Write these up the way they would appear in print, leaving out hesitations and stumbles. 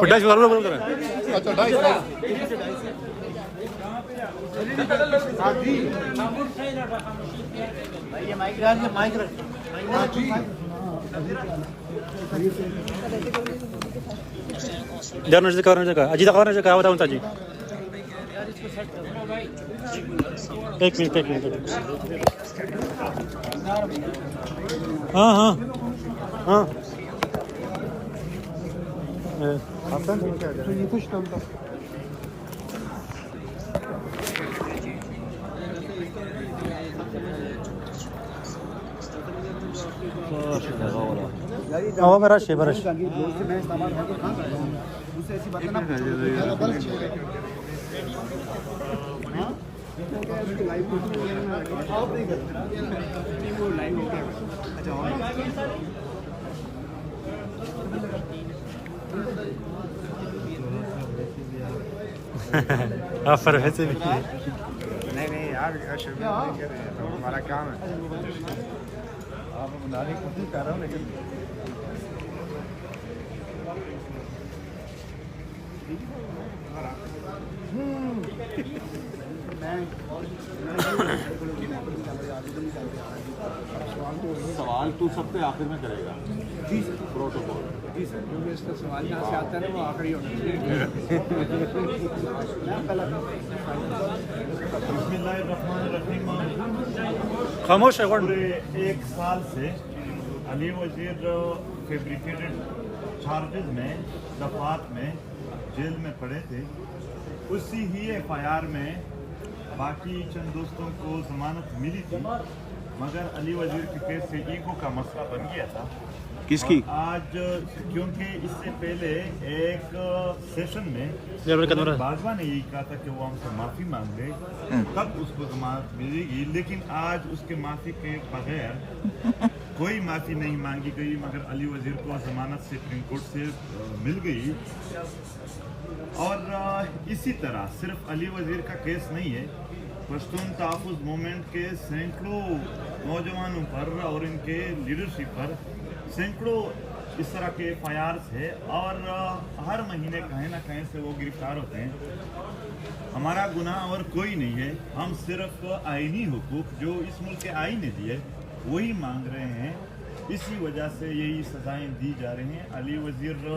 Dice بول کر اچھا 2.5 جانور سے کور جگہ اجی کور جگہ بتاؤں تاجی ایک منٹ ہاں ہاں ہاں برش برش آفر ویسے بھی نہیں یار ہمارا کام ہے آپ بنانے کی کوشش کر رہا ہوں لیکن سوال تو سب سے آخر میں کرے گا جی سر پروٹوکول جی سر کیونکہ اس کا سوال جہاں سے آتا ہے نا وہ آخری ہونا چاہیے بسم اللہ الرحمن الرحیم خاموش ہے پورے 1 سال سے علی وزیر فیبریکیٹڈ چارجز میں دفعات میں جیل میں پڑے تھے. اسی ہی FIR میں باقی چند دوستوں کو ضمانت ملی تھی مگر علی وزیر کے کیس سے ایگو کا مسئلہ بن گیا تھا. کس کی آج کیونکہ اس سے پہلے ایک سیشن میں باجوہ نے یہی کہا تھا کہ وہ ہم سے معافی مانگ لے تب اس کو ضمانت ملے گی, لیکن آج اس کے معافی کے بغیر کوئی معافی نہیں مانگی گئی مگر علی وزیر کو ضمانت سپریم کورٹ سے مل گئی. اور اسی طرح صرف علی وزیر کا کیس نہیں ہے, پشتون تحفظ موومنٹ کے سینکڑوں نوجوانوں پر اور ان کے لیڈرشپ پر سینکڑوں اس طرح کے FIRs ہے اور ہر مہینے کہیں نہ کہیں سے وہ گرفتار ہوتے ہیں. ہمارا گناہ اور کوئی نہیں ہے, ہم صرف آئینی حقوق جو اس ملک کے آئین نے دیے وہی مانگ رہے ہیں. اسی وجہ سے یہی سزائیں دی جا رہی ہیں. علی وزیر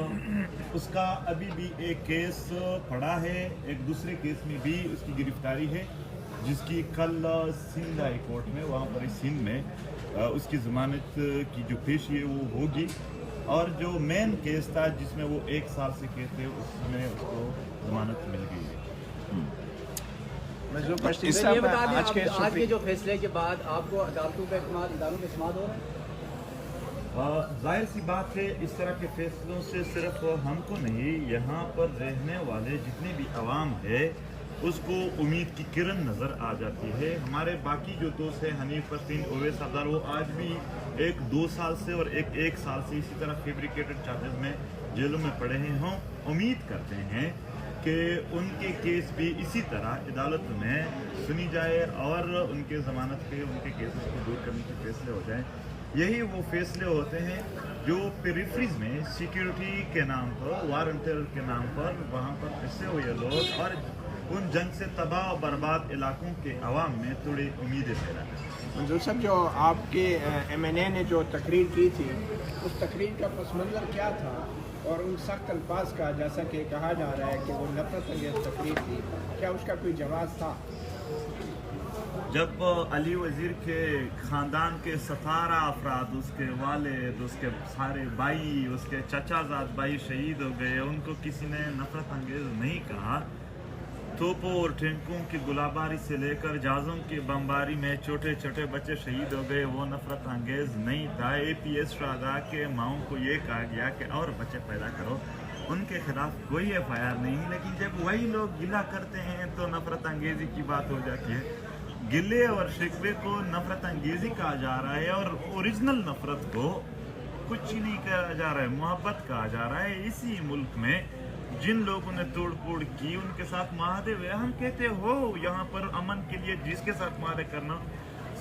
اس کا ابھی بھی ایک کیس پڑا ہے, ایک دوسرے کیس میں بھی اس کی گرفتاری ہے جس کی کل سندھ ہائی کورٹ میں وہاں پر سندھ میں اس کی ضمانت کی جو پیشی ہے وہ ہوگی. اور جو مین کیس تھا جس میں وہ 1 سال سے کیس تھے اس میں اس کو ضمانت مل گئی ہے. یہ بتا دیں آج کے جو فیصلے کے بعد آپ کو عدالتوں پہ اداروں پہ اعتماد ہو رہا ہے؟ ظاہر سی بات ہے اس طرح کے فیصلوں سے صرف ہم کو نہیں, یہاں پر رہنے والے جتنے بھی عوام ہے اس کو امید کی کرن نظر آ جاتی ہے. ہمارے باقی جو دوست ہیں حنیف پرسین, اویس سردار, وہ آج بھی 1-2 سال سے اور 1 سال سے اسی طرح فیبریکیٹڈ چارجز میں جیلوں میں پڑے ہیں. ہم امید کرتے ہیں کہ ان کے کیس بھی اسی طرح عدالت میں سنی جائے اور ان کے ضمانت پہ ان کے کیسز کو دور کرنے کے فیصلے ہو جائیں. یہی وہ فیصلے ہوتے ہیں جو پیریفریز میں سیکیورٹی کے نام پر, وار اینڈ ٹیرر کے نام پر وہاں پر پھنسے ہوئے لوگ اور ان جنگ سے تباہ و برباد علاقوں کے عوام میں تھوڑی امیدیں پیدا کریں. منظور صاحب, جو آپ کے MNA نے جو تقریر کی تھی اس تقریر کا پس منظر کیا تھا اور ان سخت الفاظ کا جیسا کہ کہا جا رہا ہے کہ وہ نفرت انگیز تقریر تھی, کیا اس کا کوئی جواز تھا؟ جب علی وزیر کے خاندان کے 17 افراد, اس کے والد, اس کے سارے بھائی, اس کے چچا زاد بھائی شہید ہو گئے, ان کو کسی نے نفرت انگیز نہیں کہا. توپوں اور ٹینکوں کی گلاباری سے لے کر جہازوں کی بمباری میں چھوٹے چھوٹے بچے شہید ہو گئے, وہ نفرت انگیز نہیں تھا. APS شہداء کے ماؤں کو یہ کہا گیا کہ اور بچے پیدا کرو, ان کے خلاف کوئی FIR نہیں. لیکن جب وہی لوگ گلہ کرتے ہیں تو نفرت انگیزی کی بات ہو جاتی ہے. گلے اور شکوے کو نفرت انگیزی کہا جا رہا ہے اور اوریجنل نفرت کو کچھ نہیں کہا جا رہا ہے, محبت کہا جا رہا ہے. اسی ملک میں جن لوگوں نے توڑ پھوڑ کی ان کے ساتھ معاہدے ہوئے, ہم کہتے ہو یہاں پر امن کے لیے جس کے ساتھ معاہدے کرنا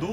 2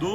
2